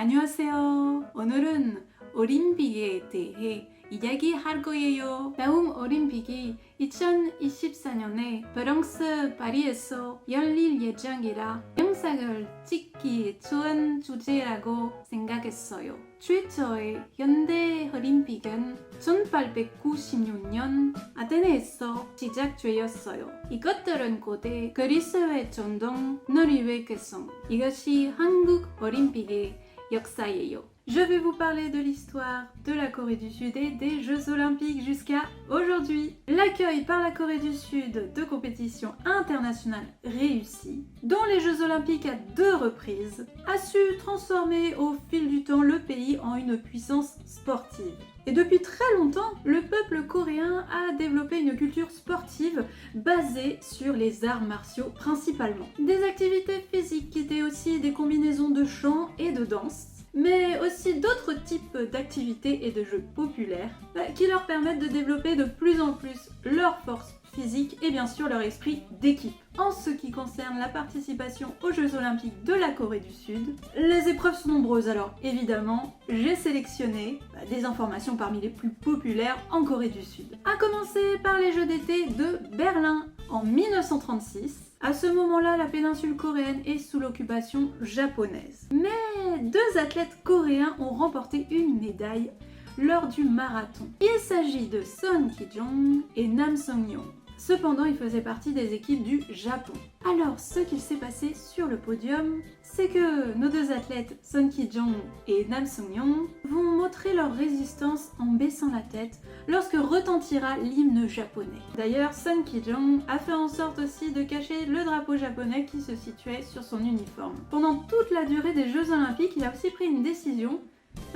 안녕하세요. 오늘은 올림픽에 대해 이야기할 거예요. 다음 올림픽이 2024년에 프랑스 파리에서 열릴 예정이라 영상을 찍기 좋은 주제라고 생각했어요. 최초의 현대 올림픽은 1896년 아테네에서 시작되었어요. 이것들은 고대 그리스의 전통 놀이의 개성. 이것이 한국 올림픽의 역사예요. Je vais vous parler de l'histoire de la Corée du Sud et des Jeux Olympiques jusqu'à aujourd'hui. L'accueil par la Corée du Sud de compétitions internationales réussies, dont les Jeux Olympiques à 2 reprises, a su transformer au fil du temps le pays en une puissance sportive. Et depuis très longtemps, le peuple coréen a développé une culture sportive basée sur les arts martiaux principalement. Des activités physiques qui étaient aussi des combinaisons de chant et de danse, mais aussi d'autres types d'activités et de jeux populaires qui leur permettent de développer de plus en plus leur force physique et bien sûr leur esprit d'équipe. En ce qui concerne la participation aux Jeux Olympiques de la Corée du Sud, les épreuves sont nombreuses, alors évidemment j'ai sélectionné des informations parmi les plus populaires en Corée du Sud. À commencer par les Jeux d'été de Berlin en 1936. À ce moment-là, la péninsule coréenne est sous l'occupation japonaise. Mais 2 athlètes coréens ont remporté une médaille lors du marathon. Il s'agit de Son Ki-jong et Nam Sung-yeon. Cependant, ils faisaient partie des équipes du Japon. Alors, ce qu'il s'est passé sur le podium, c'est que nos 2 athlètes, Son Ki-jong et Nam Sung-yeon, vont montrer leur résistance en baissant la tête lorsque retentira l'hymne japonais. D'ailleurs, Son Ki-jong a fait en sorte aussi de cacher le drapeau japonais qui se situait sur son uniforme. Pendant toute la durée des Jeux Olympiques, il a aussi pris une décision,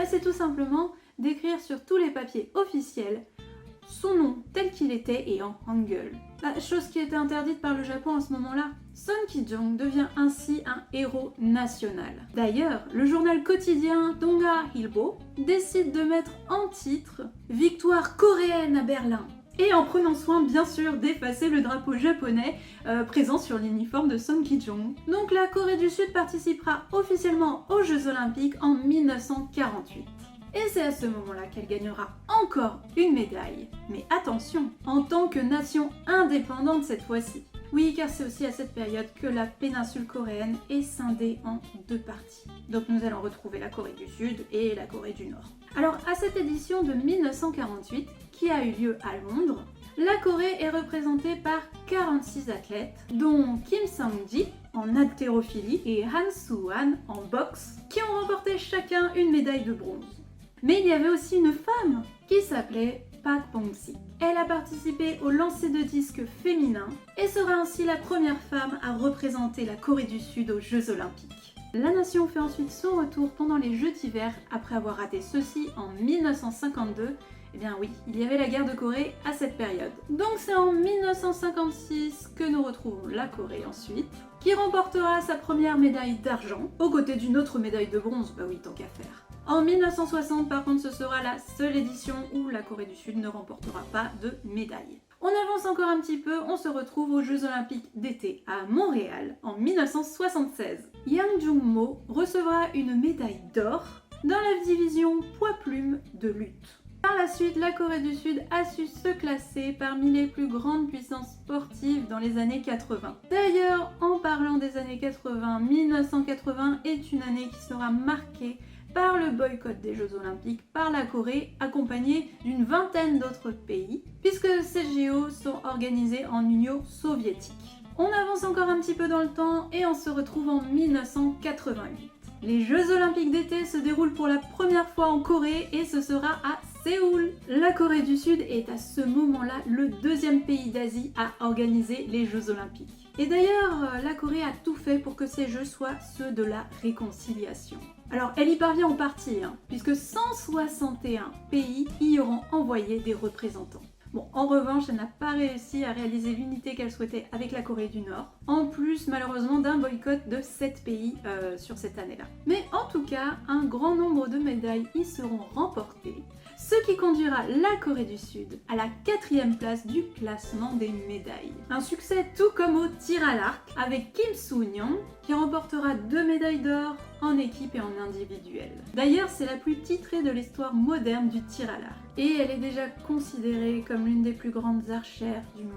c'est tout simplement d'écrire sur tous les papiers officiels son nom tel qu'il était et en hangul. Chose qui était interdite par le Japon à ce moment-là. Son Ki-jong devient ainsi un héros national. D'ailleurs, le journal quotidien Donga Ilbo décide de mettre en titre « Victoire coréenne à Berlin ». Et en prenant soin bien sûr d'effacer le drapeau japonais présent sur l'uniforme de Son Ki-jong. Donc la Corée du Sud participera officiellement aux Jeux Olympiques en 1948. Et c'est à ce moment-là qu'elle gagnera encore une médaille. Mais attention, en tant que nation indépendante cette fois-ci. Oui, car c'est aussi à cette période que la péninsule coréenne est scindée en 2 parties. Donc nous allons retrouver la Corée du Sud et la Corée du Nord. Alors à cette édition de 1948, qui a eu lieu à Londres, la Corée est représentée par 46 athlètes, dont Kim Sang-ji en haltérophilie et Han Soo-han en boxe, qui ont remporté chacun une médaille de bronze. Mais il y avait aussi une femme qui s'appelait Park Bong-sik. Elle a participé au lancer de disques féminin et sera ainsi la première femme à représenter la Corée du Sud aux Jeux Olympiques. La nation fait ensuite son retour pendant les Jeux d'hiver après avoir raté ceux-ci en 1952. Eh bien oui, il y avait la guerre de Corée à cette période. Donc c'est en 1956 que nous retrouvons la Corée ensuite, qui remportera sa première médaille d'argent, aux côtés d'une autre médaille de bronze, oui, tant qu'à faire. En 1960, par contre, ce sera la seule édition où la Corée du Sud ne remportera pas de médaille. On avance encore un petit peu, on se retrouve aux Jeux Olympiques d'été à Montréal en 1976. Yang Jung-mo recevra une médaille d'or dans la division poids-plume de lutte. Par la suite, la Corée du Sud a su se classer parmi les plus grandes puissances sportives dans les années 80. D'ailleurs, en parlant des années 80, 1980 est une année qui sera marquée par le boycott des Jeux Olympiques par la Corée, accompagnée d'une vingtaine d'autres pays, puisque ces JO sont organisés en Union soviétique. On avance encore un petit peu dans le temps et on se retrouve en 1988. Les Jeux Olympiques d'été se déroulent pour la première fois en Corée et ce sera à Séoul. La Corée du Sud est à ce moment-là le 2e pays d'Asie à organiser les Jeux Olympiques. Et d'ailleurs, la Corée a tout fait pour que ces Jeux soient ceux de la réconciliation. Alors, elle y parvient en partie, puisque 161 pays y auront envoyé des représentants. Bon, en revanche, elle n'a pas réussi à réaliser l'unité qu'elle souhaitait avec la Corée du Nord. en plus malheureusement d'un boycott de 7 pays sur cette année-là. Mais en tout cas, un grand nombre de médailles y seront remportées, ce qui conduira la Corée du Sud à la 4e place du classement des médailles. Un succès tout comme au tir à l'arc, avec Kim Soo-hyun qui remportera 2 médailles d'or en équipe et en individuel. D'ailleurs, c'est la plus titrée de l'histoire moderne du tir à l'arc, et elle est déjà considérée comme l'une des plus grandes archères du monde.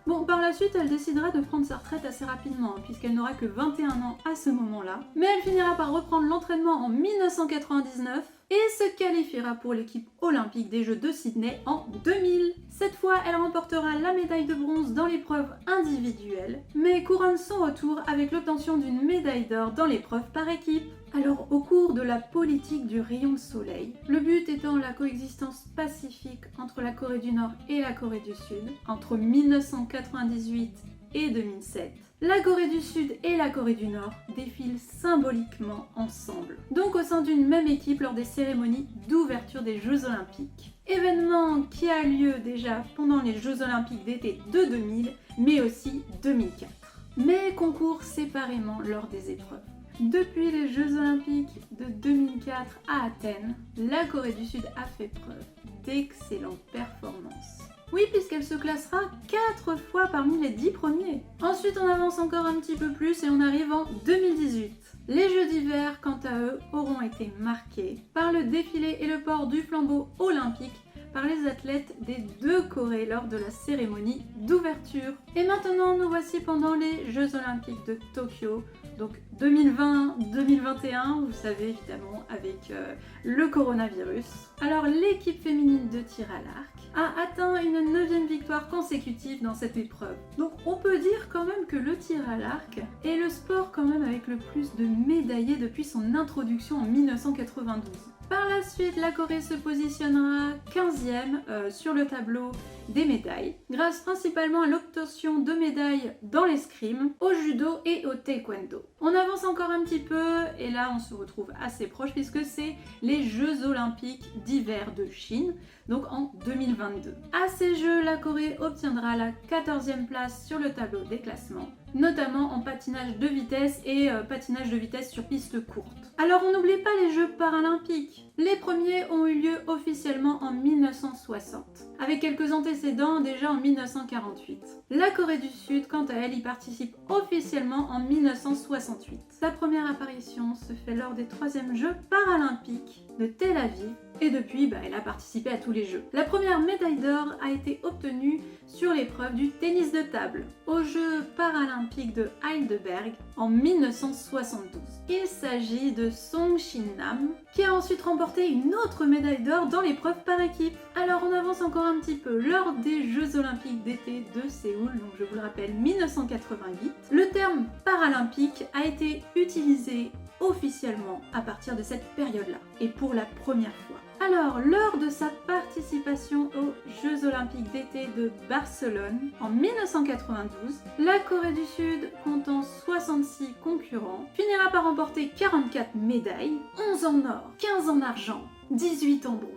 Bon, par la suite, elle décidera de prendre sa retraite assez rapidement, puisqu'elle n'aura que 21 ans à ce moment-là. Mais elle finira par reprendre l'entraînement en 1999 et se qualifiera pour l'équipe olympique des Jeux de Sydney en 2000. Cette fois, elle remportera la médaille de bronze dans l'épreuve individuelle, mais couronne son retour avec l'obtention d'une médaille d'or dans l'épreuve par équipe. Alors, au cours de la politique du rayon de soleil, le but étant la coexistence pacifique entre la Corée du Nord et la Corée du Sud, entre 1998 et 2007, la Corée du Sud et la Corée du Nord défilent symboliquement ensemble, donc au sein d'une même équipe lors des cérémonies d'ouverture des Jeux Olympiques. Événement qui a lieu déjà pendant les Jeux Olympiques d'été de 2000, mais aussi 2004. Mais concourt séparément lors des épreuves. Depuis les Jeux Olympiques de 2004 à Athènes, la Corée du Sud a fait preuve d'excellentes performances. Oui, puisqu'elle se classera 4 fois parmi les 10 premiers. Ensuite, on avance encore un petit peu plus et on arrive en 2018. Les Jeux d'hiver, quant à eux, auront été marqués par le défilé et le port du flambeau olympique par les athlètes des 2 Corées lors de la cérémonie d'ouverture. Et maintenant, nous voici pendant les Jeux Olympiques de Tokyo, donc 2020-2021, vous savez évidemment avec le coronavirus. Alors l'équipe féminine de tir à l'arc a atteint une 9e victoire consécutive dans cette épreuve. Donc on peut dire quand même que le tir à l'arc est le sport quand même avec le plus de médaillés depuis son introduction en 1992. Par la suite, la Corée se positionnera 15e sur le tableau des médailles, grâce principalement à l'obtention de médailles dans l'escrime, au judo et au taekwondo. On avance encore un petit peu et là on se retrouve assez proche puisque c'est les Jeux Olympiques d'hiver de Chine, donc en 2022. À ces Jeux, la Corée obtiendra la 14e place sur le tableau des classements, notamment en patinage de vitesse et patinage de vitesse sur piste courte. Alors on n'oublie pas les Jeux paralympiques. Les premiers ont eu lieu officiellement en 1960, avec quelques antécédents déjà en 1948. La Corée du Sud, quant à elle, y participe officiellement en 1968. Sa première apparition se fait lors des 3e Jeux paralympiques de Tel Aviv, et depuis, elle a participé à tous les Jeux. La première médaille d'or a été obtenue sur l'épreuve du tennis de table, aux Jeux paralympiques de Heidelberg en 1972. Il s'agit de Song Shin-nam, qui a ensuite remporté une autre médaille d'or dans l'épreuve par équipe. Alors on avance encore un petit peu. Lors des Jeux Olympiques d'été de Séoul, donc je vous le rappelle 1988, le terme paralympique a été utilisé officiellement à partir de cette période-là, et pour la première fois. Alors, lors de sa participation aux Jeux Olympiques d'été de Barcelone en 1992, la Corée du Sud, comptant 66 concurrents, finira par remporter 44 médailles, 11 en or, 15 en argent, 18 en bronze,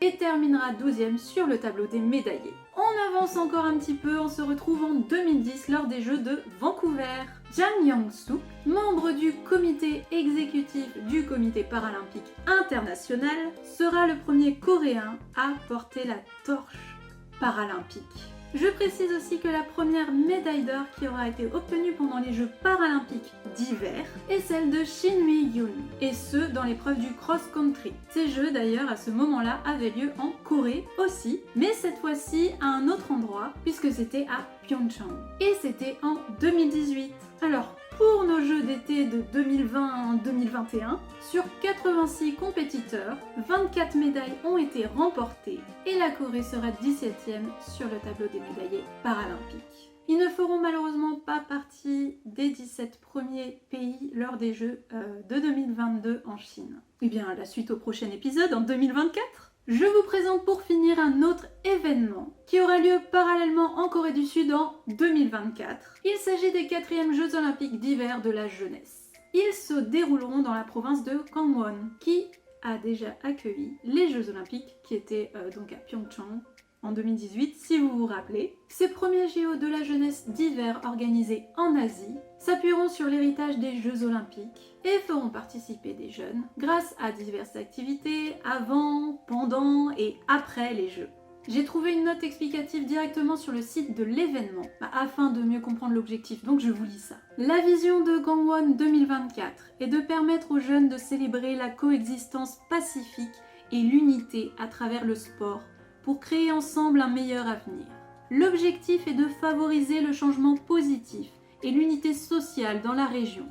et terminera 12e sur le tableau des médaillés. On avance encore un petit peu, on se retrouve en 2010 lors des Jeux de Vancouver. Jang Young-suk, membre du comité exécutif du Comité paralympique international, sera le premier Coréen à porter la torche paralympique. Je précise aussi que la première médaille d'or qui aura été obtenue pendant les Jeux paralympiques d'hiver est celle de Shin Mi-yoon, et ce dans l'épreuve du cross-country. Ces Jeux d'ailleurs à ce moment-là avaient lieu en Corée aussi, mais cette fois-ci à un autre endroit puisque c'était à Pyeongchang. Et c'était en 2018. Alors, pour nos Jeux d'été de 2020-2021, sur 86 compétiteurs, 24 médailles ont été remportées et la Corée sera 17e sur le tableau des médaillés paralympiques. Ils ne feront malheureusement pas partie des 17 premiers pays lors des Jeux de 2022 en Chine. Et bien, la suite au prochain épisode en 2024. Je vous présente pour finir un autre événement qui aura lieu parallèlement en Corée du Sud en 2024. Il s'agit des 4e Jeux Olympiques d'hiver de la jeunesse. Ils se dérouleront dans la province de Gangwon, qui a déjà accueilli les Jeux Olympiques qui étaient donc à Pyeongchang en 2018 si vous vous rappelez. Ces premiers JO de la jeunesse d'hiver organisés en Asie s'appuieront sur l'héritage des Jeux Olympiques et feront participer des jeunes grâce à diverses activités avant, pendant et après les Jeux. J'ai trouvé une note explicative directement sur le site de l'événement afin de mieux comprendre l'objectif, donc je vous lis ça. La vision de Gangwon 2024 est de permettre aux jeunes de célébrer la coexistence pacifique et l'unité à travers le sport pour créer ensemble un meilleur avenir. L'objectif est de favoriser le changement positif et l'unité sociale dans la région,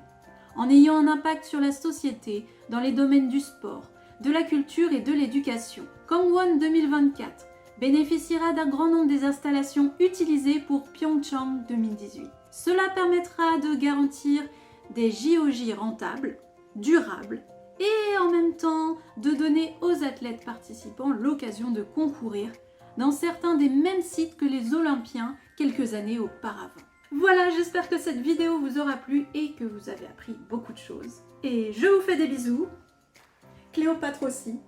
en ayant un impact sur la société dans les domaines du sport, de la culture et de l'éducation. Gangwon 2024 bénéficiera d'un grand nombre des installations utilisées pour Pyeongchang 2018. Cela permettra de garantir des JOJ rentables, durables et en même temps de donner aux athlètes participants l'occasion de concourir dans certains des mêmes sites que les Olympiens quelques années auparavant. Voilà, j'espère que cette vidéo vous aura plu et que vous avez appris beaucoup de choses. Et je vous fais des bisous, Cléopâtre aussi.